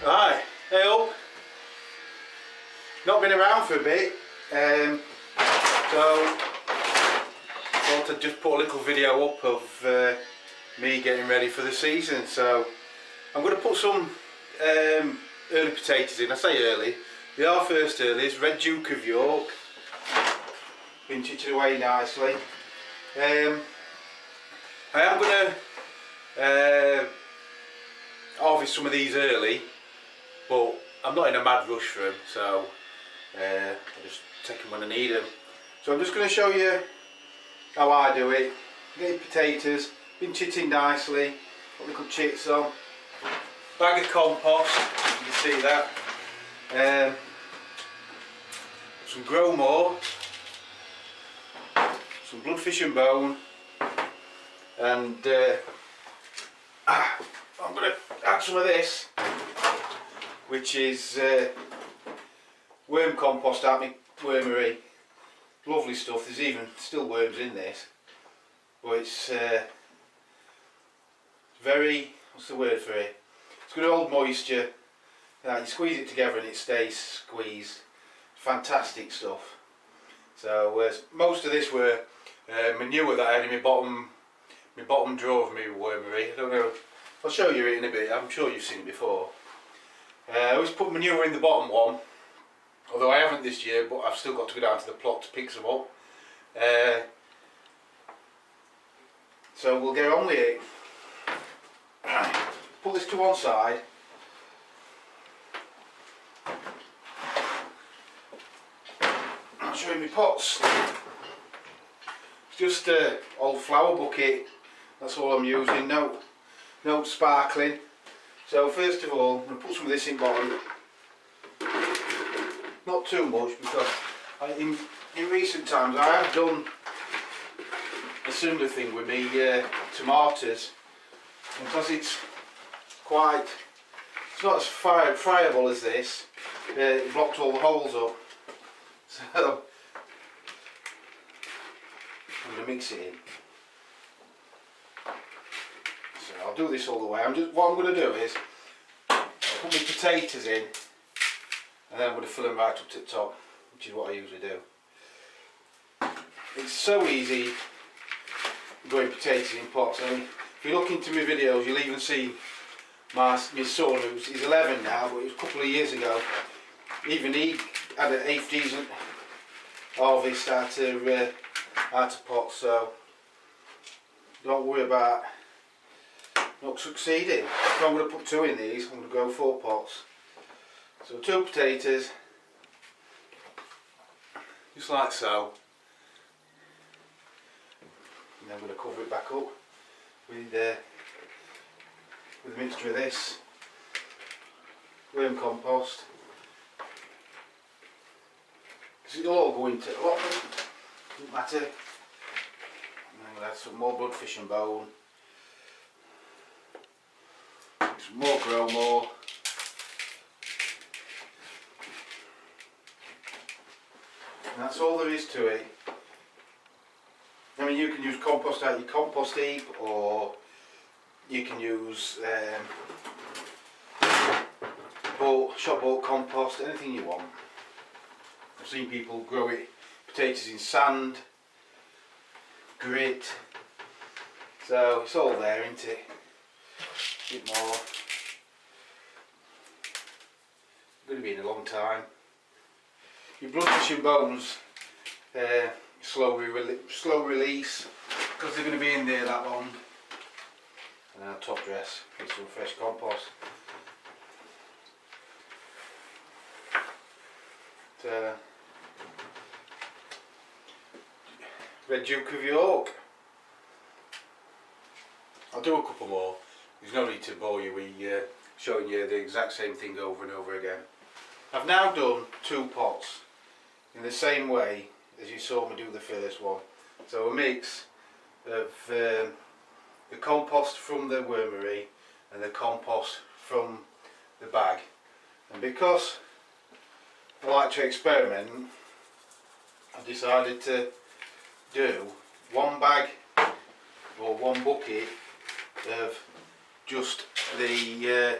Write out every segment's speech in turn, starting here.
Right, hey up. Not been around for a bit, so thought I'd just put a little video up of me getting ready for the season. So I'm going to put some early potatoes in. I say early, they are first earlies. Red Duke of York, been chitted away nicely. I am going to harvest some of these early, but I'm not in a mad rush for them, so I'll just take them when I need them. So I'm just going to show you how I do it. Getting potatoes, been chitting nicely, got little chits on. Bag of compost, you can see that. Some grow more, some bloodfish and bone, and I'm going to add some of this, which is worm compost out my wormery. Lovely stuff. There's even still worms in this, but it's very, what's the word for it? It's going to hold moisture. You squeeze it together and it stays squeezed. Fantastic stuff. So most of this were manure that I had in my bottom drawer of my wormery. I don't know. I'll show you it in a bit. I'm sure you've seen it before. I always put manure in the bottom one, although I haven't this year, but I've still got to go down to the plot to pick some up. So we'll get on with it. Put this to one side. I'll show you my pots. It's just an old flower bucket, that's all I'm using, no sparkling. So first of all, I'm going to put some of this in bottom. Not too much, because in recent times I have done a similar thing with me tomatoes, because it's not as friable as this. It blocked all the holes up. So I'm going to mix it in. So I'll do this all the way. What I'm going to do is I'll put my potatoes in, and then I'm going to fill them right up to the top, which is what I usually do. It's so easy growing potatoes in pots. I mean, if you look into my videos, you'll even see my son, he's 11 now, but it was a couple of years ago. Even he had a half decent harvest out of pots, so don't worry about not succeeding. So I'm going to put 2 in these. I'm going to grow 4 pots. So 2 potatoes, just like so. And then I'm going to cover it back up with a mixture of this worm compost. Because it'll all go into allotment, doesn't matter. And then I'm going to add some more bloodfish and bone. Some more grow more. And that's all there is to it. I mean, you can use compost out your compost heap, or you can use shop bought compost, anything you want. I've seen people grow potatoes in sand, grit, so it's all there, isn't it? A bit more. It's going to be in a long time. Your bloodfish and bones, slow release, because they're going to be in there that long. And I'll top dress with some fresh compost. Red Duke of York. I'll do a couple more. There's no need to bore you with showing you the exact same thing over and over again. I've now done 2 pots in the same way as you saw me do the first one. So a mix of the compost from the wormery and the compost from the bag. And because I like to experiment, I've decided to do one bag or one bucket of just the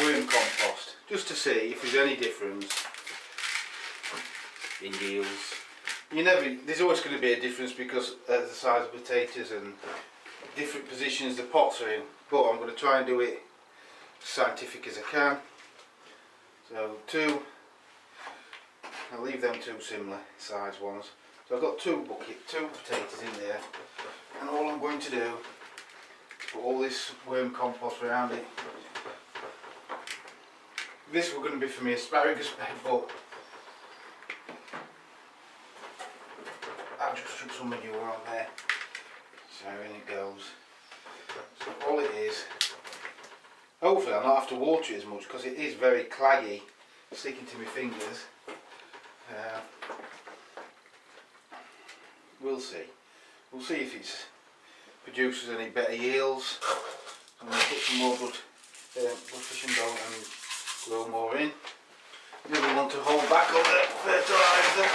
worm compost, just to see if there's any difference in yields. There's always going to be a difference because of the size of potatoes and different positions the pots are in, but I'm going to try and do it as scientific as I can. So I'll leave them two similar size ones. So I've got two potatoes in there, and all I'm going to do is put all this worm compost around it. This was going to be for my asparagus bed, but I'll just chuck some manure on there. So in it goes. So all it is, hopefully I'll not have to water it as much because it is very claggy, sticking to my fingers. We'll see. We'll see if it produces any better yields. I'm going to put some more good fish and bone and grow more in. The other one to hold back on the fertiliser.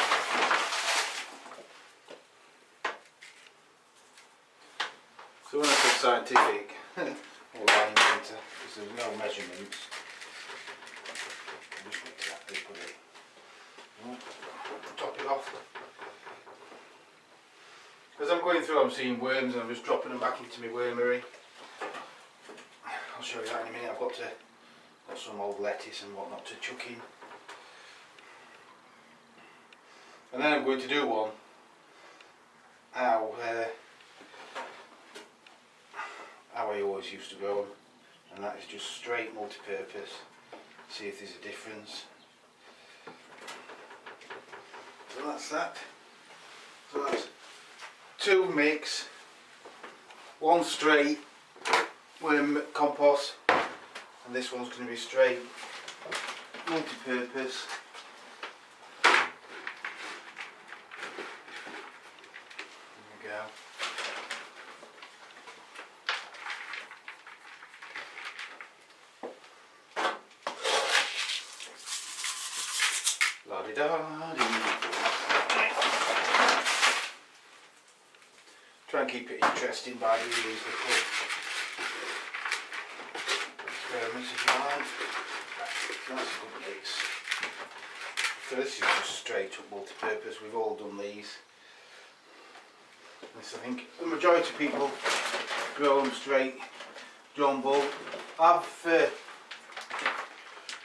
So when I said scientific, all I invented, because there's no measurements. Just put it. Top it off. As I'm going through, I'm seeing worms and I'm just dropping them back into my wormery. I'll show you that in a minute. I've got some old lettuce and whatnot to chuck in. And then I'm going to do one how I always used to grow them, and that is just straight multi-purpose. See if there's a difference. So that's that. So that's two mix, one straight worm compost, and this one's going to be straight multi-purpose. There we go. La-di-da-di. Try and keep it interesting by doing these little experiments if you like. That's a good mix. So this is just straight up multi-purpose. We've all done these. This, I think the majority of people grow them straight jumbo.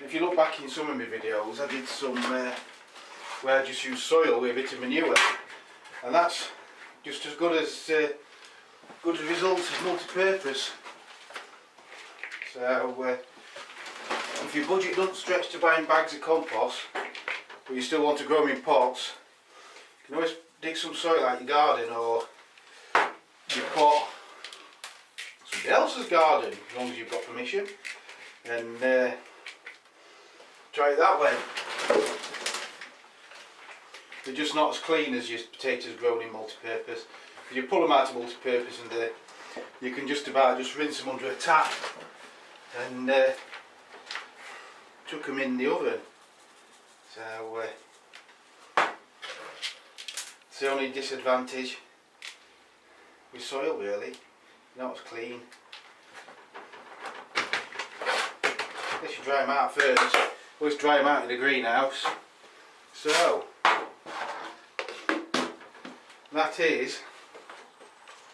If you look back in some of my videos, I did some where I just used soil with a bit of manure, and that's just as good as results as multi-purpose. So if your budget doesn't stretch to buying bags of compost, but you still want to grow them in pots, you can always dig some soil out your garden or your pot, somebody else's garden, as long as you've got permission, and try it that way. They're just not as clean as your potatoes grown in multi-purpose. If you pull them out of multi-purpose and you can just about just rinse them under a tap and chuck them in the oven. So it's the only disadvantage with soil really, not as clean. Unless you dry them out first. Always dry them out in the greenhouse. So that is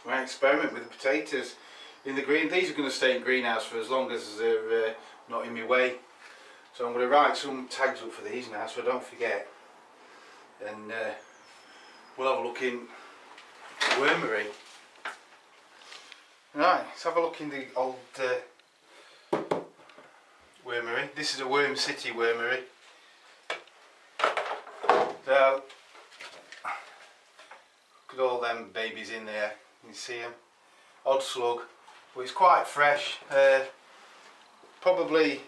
my experiment with the potatoes in the green. These are going to stay in greenhouse for as long as they're not in my way. So I'm going to write some tags up for these now so I don't forget. And we'll have a look in wormery. Right, let's have a look in the old wormery. This is a Worm City wormery. So look at all them babies in there. You can see them. Odd slug, but it's quite fresh. Probably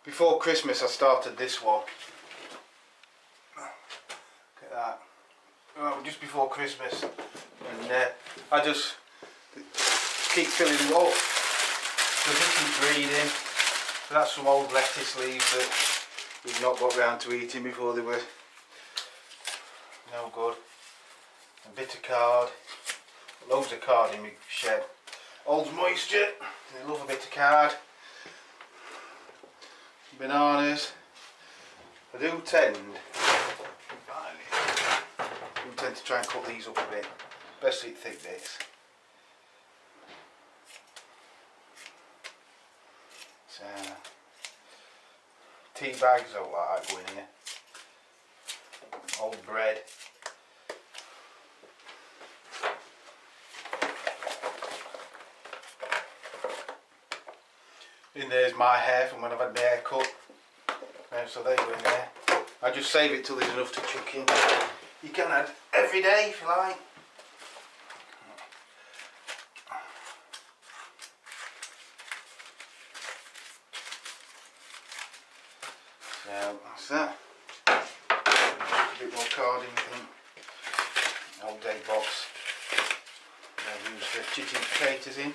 before Christmas I started this one. Look at that. Oh, just before Christmas, and I just keep filling them up. So just keep breeding. So that's some old lettuce leaves that we've not got round to eating before they were no good. A bit of card, loads of card in my shed. Holds moisture, they love a bit of card. Bananas. I do tend to try and cut these up a bit, especially thick bits. So, tea bags, I don't like that going here. Old bread. In there's my hair from when I've had my hair cut. So they go in there. I just save it till there's enough to chuck in. You can add every day if you like. So that's that. A bit more card in, I think. Old day box. I'll use the chitting potatoes in.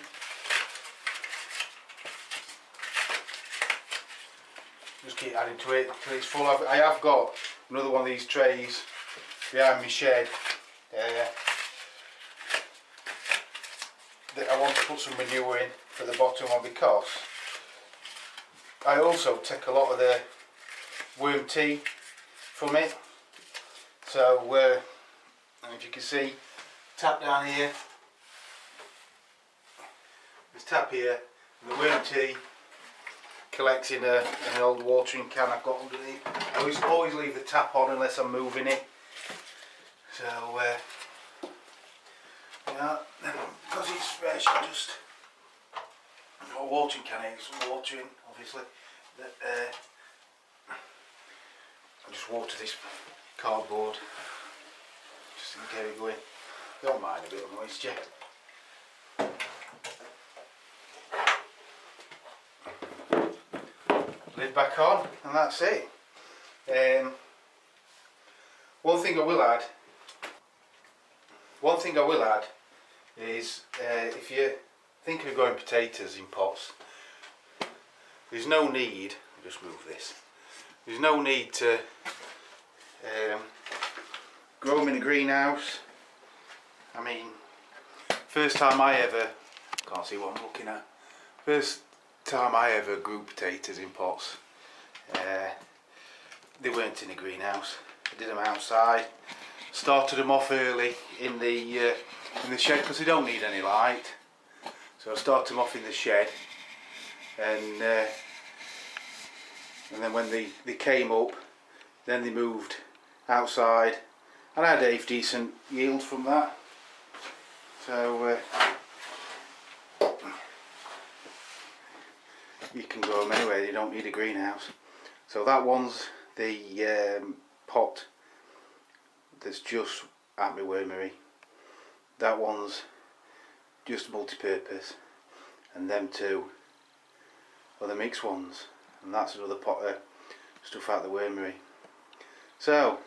Just keep adding to it till it's full. I have got another one of these trays behind my shed that I want to put some manure in for the bottom one, because I also take a lot of the worm tea from it. So if you can see, tap down here, there's tap here, and the worm tea collects in an old watering can I've got underneath. I always leave the tap on unless I'm moving it. So yeah, because it's fresh, I just a watering can here, some water in, obviously. I just water this cardboard just to get it going. Don't mind a bit of moisture. Lid back on, and that's it. One thing I will add is if you're thinking of growing potatoes in pots, there's no need, I'll just move this, there's no need to grow them in a greenhouse. I mean, first time I ever, can't see what I'm looking at, first time I ever grew potatoes in pots, they weren't in a greenhouse. I did them outside, started them off early in the shed because they don't need any light. So I started them off in the shed, and then when they came up, then they moved outside, and I had a decent yield from that. So you can grow them anywhere, you don't need a greenhouse. So that one's the pot that's just at my wormery. That one's just multi-purpose, and them two are the mixed ones, and that's another pot of stuff out the wormery. So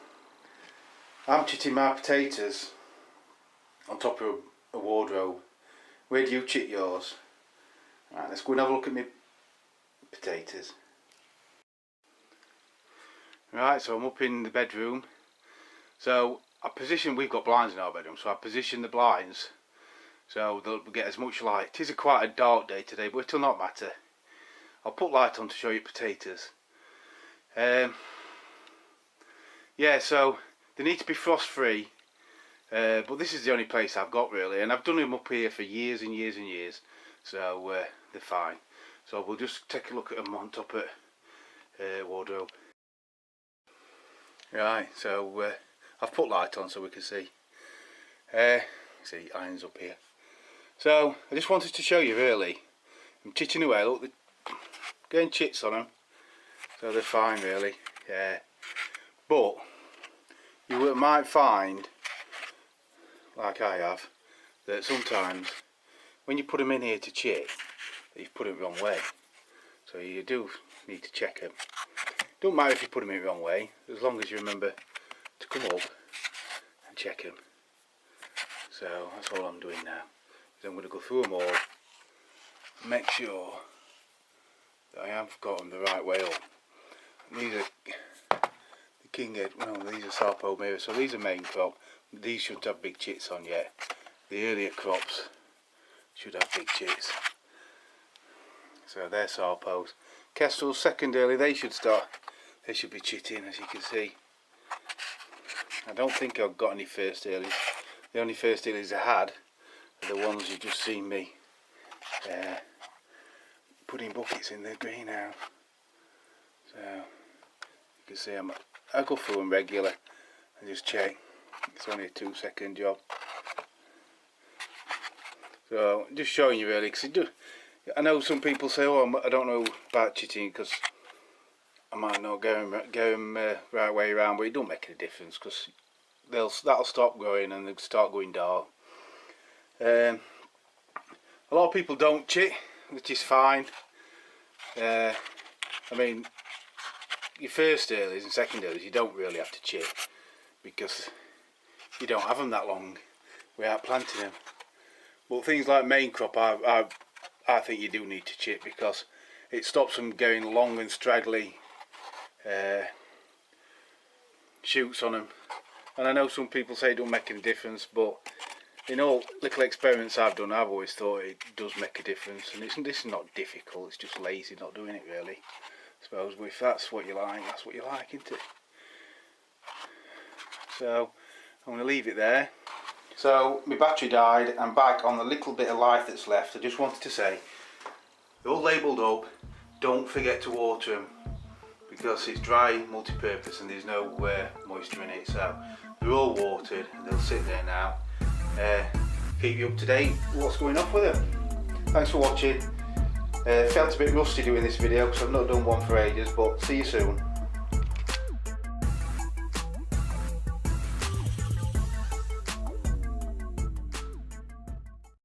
I'm chitting my potatoes on top of a wardrobe. Where do you chit yours? Right, let's go and have a look at my potatoes. Right, so I'm up in the bedroom. So we've got blinds in our bedroom, so I position the blinds so they'll get as much light. It is quite a dark day today, but it'll not matter. I'll put light on to show you potatoes. Yeah, so they need to be frost free, but this is the only place I've got really, and I've done them up here for years and years and years, so they're fine. So we'll just take a look at them on top of wardrobe. Right, so I've put light on so we can see. See, irons up here. So I just wanted to show you really. I'm chitting away. Look, they're getting chits on them, so they're fine really. Yeah, but you might find, like I have, that sometimes when you put them in here to chit, you've put it the wrong way. So you do need to check them. Don't matter if you put them in the wrong way, as long as you remember to come up and check them. So that's all I'm doing now. So I'm going to go through them all, make sure that I have got them the right way up. And these are the looking at, well, these are Sarpo mirrors, so these are main crop. These should have big chits on yet. The earlier crops should have big chits. So they're Sarpos. Kestrels, second early, they should be chitting, as you can see. I don't think I've got any first earlies. The only first earlies I had are the ones you just seen me putting buckets in the greenhouse. So you can see I go through them regular and just check. It's only a 2-second job. So just showing you really, because I know some people say, oh, I don't know about chitting because I might not go right way around, but it don't make any difference because that'll stop growing and they'll start going dark. A lot of people don't chit, which is fine. I mean, your first earlies and second earlies you don't really have to chit because you don't have them that long without planting them. But things like main crop, I think you do need to chit because it stops them going long and straggly shoots on them. And I know some people say it don't make any difference, but in all little experiments I've done, I've always thought it does make a difference. And this is not difficult, it's just lazy not doing it really. I suppose, but if that's what you like, that's what you like, isn't it? So I'm going to leave it there. So my battery died, I'm back on the little bit of life that's left. I just wanted to say, they're all labelled up, don't forget to water them because it's dry multi-purpose and there's no moisture in it, so they're all watered and they'll sit there now. Keep you up to date with what's going on with them. Thanks for watching. Felt a bit rusty doing this video because I've not done one for ages, but see you soon.